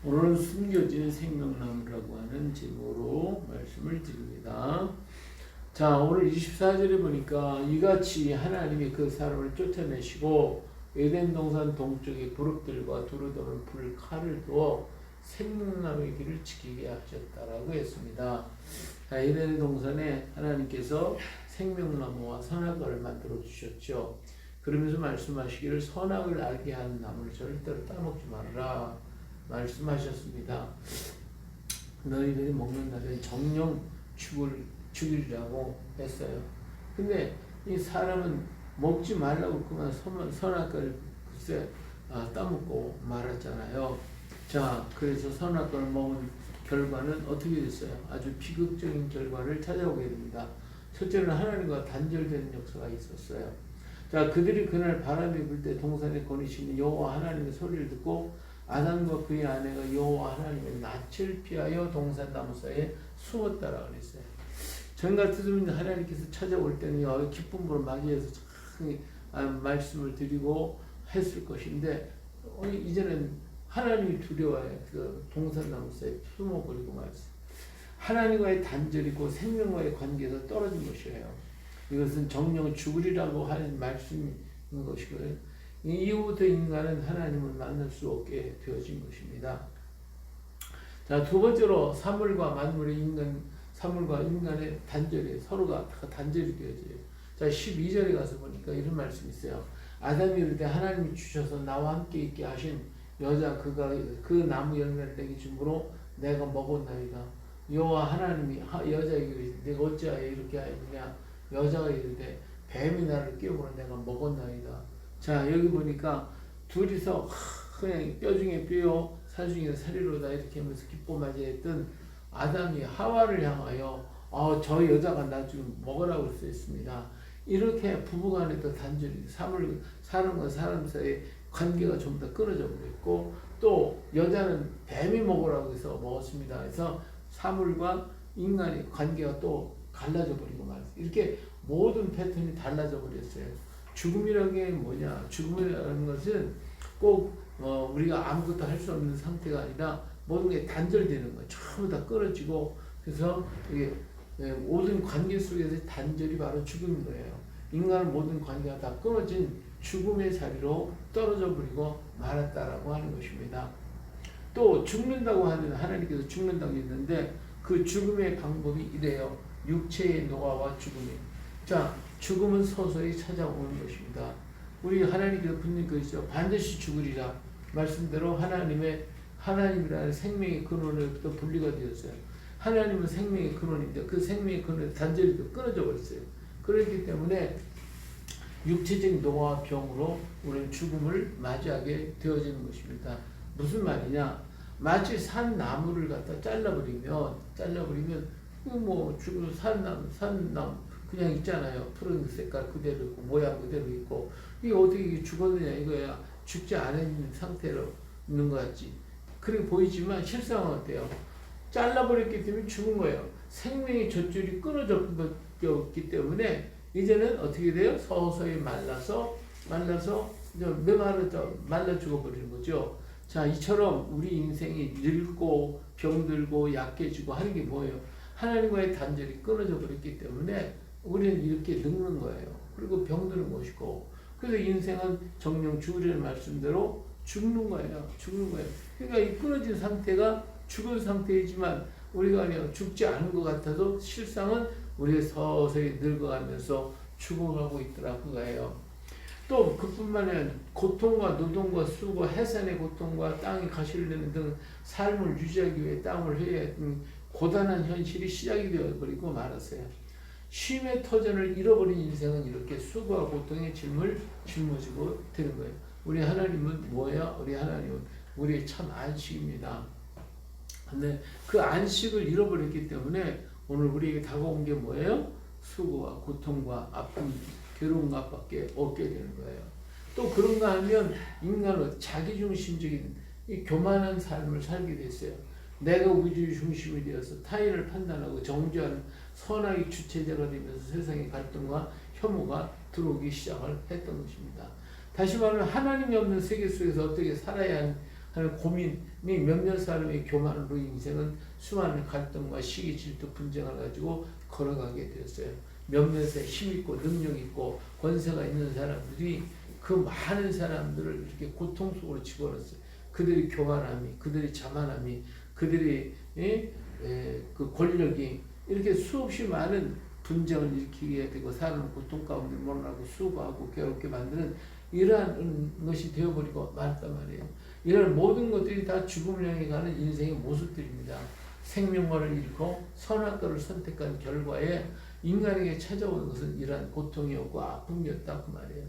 오늘은 숨겨진 생명나무라고 하는 제목으로 말씀을 드립니다. 자, 오늘 24절에 보니까 이같이 하나님이 그 사람을 쫓아내시고 에덴 동산 동쪽에 부릅들과 두루도는 불 칼을 두어 생명나무의 길을 지키게 하셨다라고 했습니다. 자, 에덴 동산에 하나님께서 생명나무와 선악과를 만들어 주셨죠. 그러면서 말씀하시기를 선악을 알게 하는 나무를 절대로 따먹지 말아라 말씀하셨습니다. 너희들이 먹는 날에 정령 죽으리라고 했어요. 근데 이 사람은 먹지 말라고 그만 선악과를 글쎄 따먹고 말았잖아요. 자, 그래서 선악과를 먹은 결과는 어떻게 됐어요? 아주 비극적인 결과를 찾아오게 됩니다. 첫째는 하나님과 단절되는 역사가 있었어요. 자, 그들이 그날 바람이 불 때 동산에 거니시는 여호와 하나님의 소리를 듣고 아담과 그의 아내가 여호와 하나님의 낯을 피하여 동산 나무 사이에 숨었다라 그랬어요. 전 같으면 하나님께서 찾아올 때는 기쁨으로 맞이해서 말씀을 드리고 했을 것인데 이제는 하나님이 두려워요. 그 동산 나무 사이에 숨어버리고 말았어요. 하나님과의 단절이 고 생명과의 관계에서 떨어진 것이에요. 이것은 정령 죽으리라고 하는 말씀인 것이고요. 이후부터 인간은 하나님을 만날 수 없게 되어진 것입니다. 자, 두 번째로 사물과 인간의 단절이 서로가 단절이 되어져요. 자, 12절에 가서 보니까 이런 말씀이 있어요. 아담이 이르되 하나님이 주셔서 나와 함께 있게 하신 여자 그가 그 나무 열매를 내게 주므로 내가 먹었나이다. 여호와 하나님이 여자에게 이르되 내가 어찌하여 이렇게 하였느냐. 여자가 이르되 뱀이 나를 끼우므로 내가 먹었나이다. 자, 여기 보니까 둘이서 그냥 뼈 중에 뼈요 살 중에 살이로다 이렇게 하면서 기뻐 맞이했던 아담이 하와를 향하여 저 여자가 나 지금 먹으라고 써있습니다. 이렇게 부부간에도 단절이 사람과 사람 사이의 관계가 좀 더 끊어져 버렸고 또 여자는 뱀이 먹으라고 해서 먹었습니다. 그래서 사물과 인간의 관계가 또 갈라져 버리고 말았어요. 이렇게 모든 패턴이 달라져 버렸어요. 죽음이라는 게 뭐냐? 죽음이라는 것은 꼭 우리가 아무것도 할 수 없는 상태가 아니라 모든 게 단절되는 거예요. 전부 다 끊어지고 그래서 이게 모든 관계 속에서 단절이 바로 죽음인 거예요. 인간은 모든 관계가 다 끊어진 죽음의 자리로 떨어져 버리고 말았다라고 하는 것입니다. 또 죽는다고 하는 하나님께서 죽는다고 했는데 그 죽음의 방법이 이래요. 육체의 노화와 죽음이. 자, 죽음은 서서히 찾아오는 것입니다. 우리 하나님께서 붙는 것이죠. 반드시 죽으리라. 말씀대로 하나님이라는 생명의 근원으로부터 분리가 되었어요. 하나님은 생명의 근원인데 그 생명의 근원의 단절이 끊어져 버렸어요. 그렇기 때문에 육체적 노화와 병으로 우리는 죽음을 맞이하게 되어지는 것입니다. 무슨 말이냐? 마치 산 나무를 갖다 잘라버리면 죽은 산나무 그냥 있잖아요. 푸른 색깔 그대로 있고 모양 그대로 있고 이게 어떻게 죽었느냐 이거야. 죽지 않은 상태로 있는 것 같지. 그렇게 보이지만 실상은 어때요? 잘라버렸기 때문에 죽은 거예요. 생명의 젖줄이 끊어졌기 때문에 이제는 어떻게 돼요? 서서히 말라서 말라 죽어버리는 거죠. 자, 이처럼 우리 인생이 늙고 병들고 약해지고 하는 게 뭐예요? 하나님과의 단절이 끊어져 버렸기 때문에 우리는 이렇게 늙는 거예요. 그리고 병드는 것이고 그래서 인생은 정령 죽으리는 말씀대로 죽는 거예요. 그러니까 이 끊어진 상태가 죽은 상태이지만 우리가 그냥 죽지 않은 것 같아도 실상은 우리가 서서히 늙어가면서 죽어가고 있더라 그거예요. 또 그뿐만 아니라 고통과 노동과 수고, 해산의 고통과 땅이 가시려는 등 삶을 유지하기 위해 땀을 흘려야 했던 고단한 현실이 시작이 되어버리고 말았어요. 쉼의 터전을 잃어버린 인생은 이렇게 수고와 고통의 짐을 짊어지고 되는 거예요. 우리 하나님은 뭐야? 우리 하나님은 우리의 참 안식입니다. 근데 그 안식을 잃어버렸기 때문에 오늘 우리에게 다가온 게 뭐예요? 수고와 고통과 아픔, 괴로운 것밖에 없게 되는 거예요. 또 그런가 하면 인간은 자기중심적인 이 교만한 삶을 살게 됐어요. 내가 우주의 중심이 되어서 타인을 판단하고 정죄하는 선악의 주체자가 되면서 세상의 갈등과 혐오가 들어오기 시작을 했던 것입니다. 다시 말하면 하나님이 없는 세계 속에서 어떻게 살아야 하는 고민이 몇몇 사람의 교만으로 인생은 수많은 갈등과 시기, 질투, 분쟁을 가지고 걸어가게 되었어요. 몇몇의 힘있고 능력있고 권세가 있는 사람들이 그 많은 사람들을 이렇게 고통 속으로 집어넣었어요. 그들의 교만함이, 그들의 자만함이, 그들의 그 권력이 이렇게 수없이 많은 분쟁을 일으키게 되고 사람을 고통 가운데 몰아나고 수고하고 괴롭게 만드는 이러한 것이 되어버리고 말단 말이에요. 이런 모든 것들이 다 죽음을 향해 가는 인생의 모습들입니다. 생명과를 잃고 선악과를 선택한 결과에 인간에게 찾아오는 것은 이러한 고통이었고 아픔이었다 그 말이에요.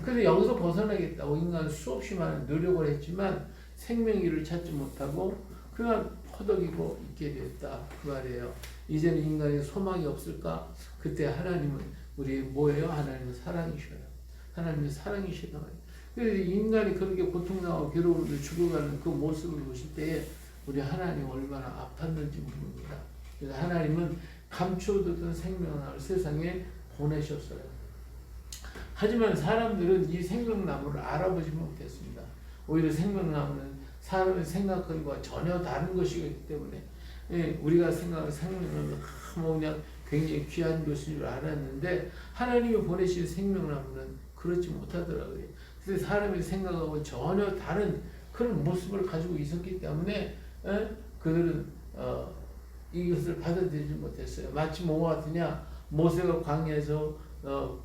그래서 여기서 벗어나겠다고 인간은 수없이 많은 노력을 했지만 생명의를 찾지 못하고 그냥 허덕이고 있게 되었다 그 말이에요. 이제는 인간의 소망이 없을까? 그때 하나님은 우리 뭐예요? 하나님은 사랑이셔요. 하나님은 사랑이시다 말이에요. 그래서 인간이 그렇게 고통당하고 괴로움을 죽어가는 그 모습을 보실 때에 우리 하나님 얼마나 아팠는지 모릅니다. 그래서 하나님은 감추어두던 생명나무를 세상에 보내셨어요. 하지만 사람들은 이 생명나무를 알아보지 못했습니다. 오히려 생명나무는 사람의 생각과 전혀 다른 것이기 때문에 우리가 생각하는 생명나무는 그냥 굉장히 귀한 것인 줄 알았는데 하나님이 보내신 생명나무는 그렇지 못하더라고요. 그래서 사람이 생각하고 전혀 다른 그런 모습을 가지고 있었기 때문에 그들은 이것을 받아들이지 못했어요. 마치 뭐와 같으냐? 모세가 광야에서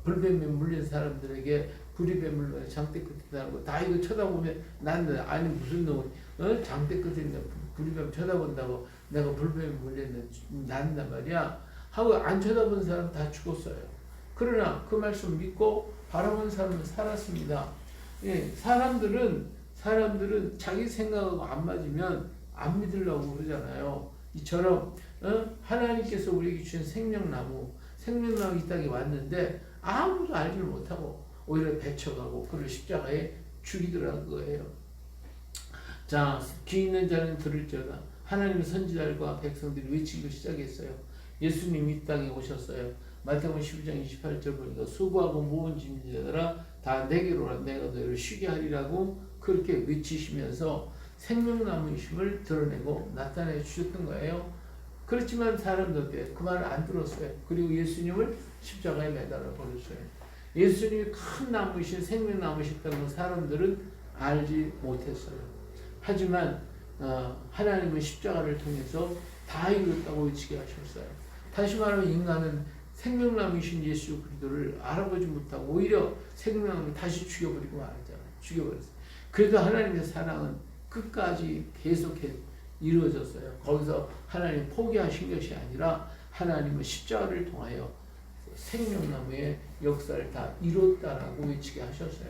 불뱀에 물린 사람들에게 부리뱀을 장대 끝에 달고 다 이거 쳐다보면 난 아니 무슨 놈 장대 끝에 있는 부리뱀 쳐다본다고 내가 불뱀에 물렸는 난단 말이야 하고 안 쳐다본 사람 다 죽었어요. 그러나 그 말씀 믿고 바라본 사람은 살았습니다. 예, 사람들은 자기 생각하고 안 맞으면 안 믿으려고 그러잖아요. 이처럼 하나님께서 우리에게 주신 생명나무 이 땅에 왔는데 아무도 알지를 못하고 오히려 배척하고 그를 십자가에 죽이더라는 거예요. 자, 귀 있는 자는 들을지어다. 하나님의 선지자들과 백성들이 외치기 시작했어요. 예수님 이 땅에 오셨어요. 마태복음 12장 28절 보니까 수고하고 무거운 짐진 자들아 다 내게로 오라 내가 너희를 쉬게 하리라고 그렇게 외치시면서 생명나무이심을 드러내고 나타내 주셨던 거예요. 그렇지만 사람들께 그 말을 안 들었어요. 그리고 예수님을 십자가에 매달아 버렸어요. 예수님이 큰 나무이신 생명나무이셨다는 걸 사람들은 알지 못했어요. 하지만 하나님은 십자가를 통해서 다 이뤘다고 외치게 하셨어요. 다시 말하면 인간은 생명나무이신 예수 그리스도를 알아보지 못하고 오히려 생명나무를 다시 죽여버리고 말았잖아요. 죽여버렸어요. 그래도 하나님의 사랑은 끝까지 계속해 이루어졌어요. 거기서 하나님 포기하신 것이 아니라 하나님은 십자가를 통하여 생명나무의 역사를 다 이뤘다라고 외치게 하셨어요.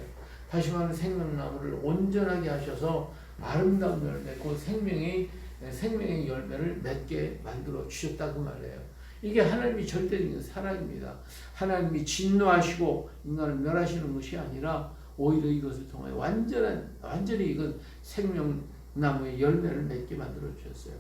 다시 말하면 생명나무를 온전하게 하셔서 아름다운 열매 맺고 생명의 열매를 맺게 만들어 주셨다 그 말이에요. 이게 하나님이 절대적인 사랑입니다. 하나님이 진노하시고 인간을 멸하시는 것이 아니라 오히려 이것을 통하여 완전히 이건 생명나무의 열매를 맺게 만들어 주셨어요.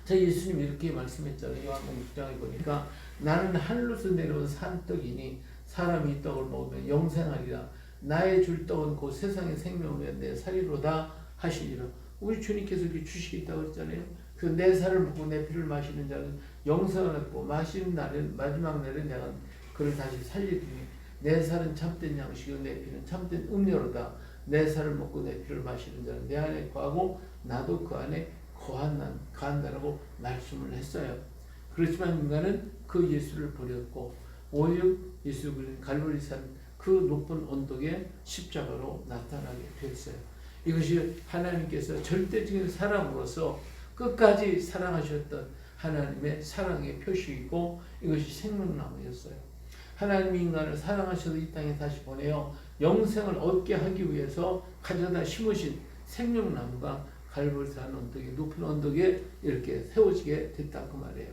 자, 예수님이 이렇게 말씀했잖아요. 요한복음 6장에 보니까 나는 하늘로서 내려온 산떡이니 사람이 이 떡을 먹으면 영생하리라. 나의 줄 떡은 곧 세상의 생명을 내 살이로다 하시리라. 우리 주님께서 이렇게 주시겠다고 했잖아요. 그래서 내 살을 먹고 내 피를 마시는 자는 영생을 얻고 마시는 날은 마지막 날에 내가 그를 다시 살리리니 내 살은 참된 양식이요 내 피는 참된 음료로다. 내 살을 먹고 내 피를 마시는 자는 내 안에 거하고 나도 그 안에 거한다라고 말씀을 했어요. 그렇지만 인간은 그 예수를 버렸고 오히려 예수 그리스도 갈보리산 그 높은 언덕에 십자가로 나타나게 되었어요. 이것이 하나님께서 절대적인 사랑으로서 끝까지 사랑하셨던 하나님의 사랑의 표시이고 이것이 생명나무였어요. 하나님이 인간을 사랑하셔서 이 땅에 다시 보내어 영생을 얻게 하기 위해서 가져다 심으신 생명나무가 갈보리산 언덕에 높은 언덕에 이렇게 세워지게 됐다 그 말이에요.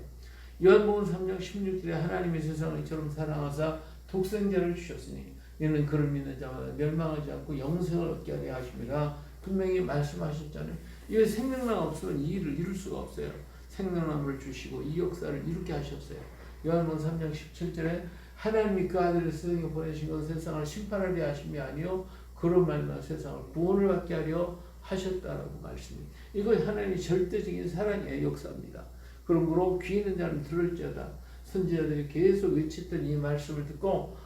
요한복음 3장 16절에 하나님의 세상을 이처럼 사랑하사 독생자를 주셨으니 이는 그를 믿는 자마다 멸망하지 않고 영생을 얻게 하려 하심이라 분명히 말씀하셨잖아요. 이 생명나무 없으면 이 일을 이룰 수가 없어요. 생명나무를 주시고 이 역사를 이루게 하셨어요. 요한복음 3장 17절에 하나님이 그 아들을 세상에 보내신 것 세상을 심판하려 하심이 아니요 그로 말미암아 세상을 구원을 받게 하려 하셨다라고 말씀이. 이거 하나님의 절대적인 사랑의 역사입니다. 그러므로 귀 있는 자는 들을지어다. 선지자들이 계속 외쳤던 이 말씀을 듣고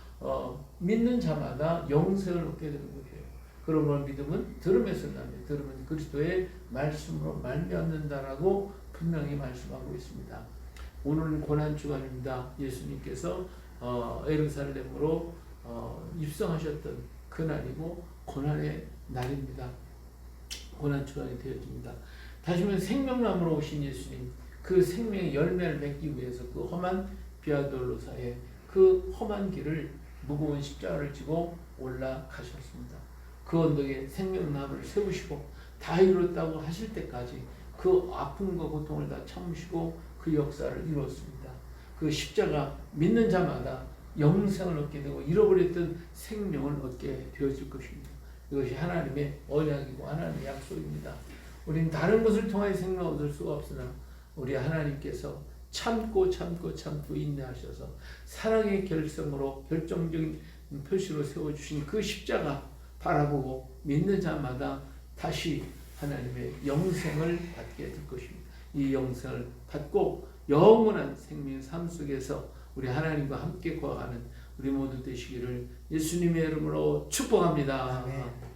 믿는 자마다 영생을 얻게 되는 것이에요. 그러므로 믿음은 들음에서 나며 들음은 그리스도의 말씀으로 말미암는다라고 분명히 말씀하고 있습니다. 오늘은 고난 주간입니다. 예수님께서 예루살렘으로 입성하셨던 그날이고 고난의 날입니다. 고난 주간이 되어집니다. 다시 말해 생명나무로 오신 예수님, 그 생명의 열매를 맺기 위해서 그 험한 비아돌로사의 그 험한 길을 무거운 십자가를 지고 올라가셨습니다. 그 언덕에 생명나무를 세우시고 다 이뤘다고 하실 때까지 그 아픔과 고통을 다 참으시고 그 역사를 이루었습니다. 그 십자가 믿는 자마다 영생을 얻게 되고 잃어버렸던 생명을 얻게 되어질 것입니다. 이것이 하나님의 언약이고 하나님의 약속입니다. 우리는 다른 것을 통하여 생명을 얻을 수가 없으나 우리 하나님께서 참고 인내하셔서 사랑의 결성으로 결정적인 표시로 세워주신 그 십자가 바라보고 믿는 자마다 다시 하나님의 영생을 받게 될 것입니다. 이 영생을 받고 영원한 생명의 삶 속에서 우리 하나님과 함께 거하는 우리 모두 되시기를 예수님의 이름으로 축복합니다. 아멘.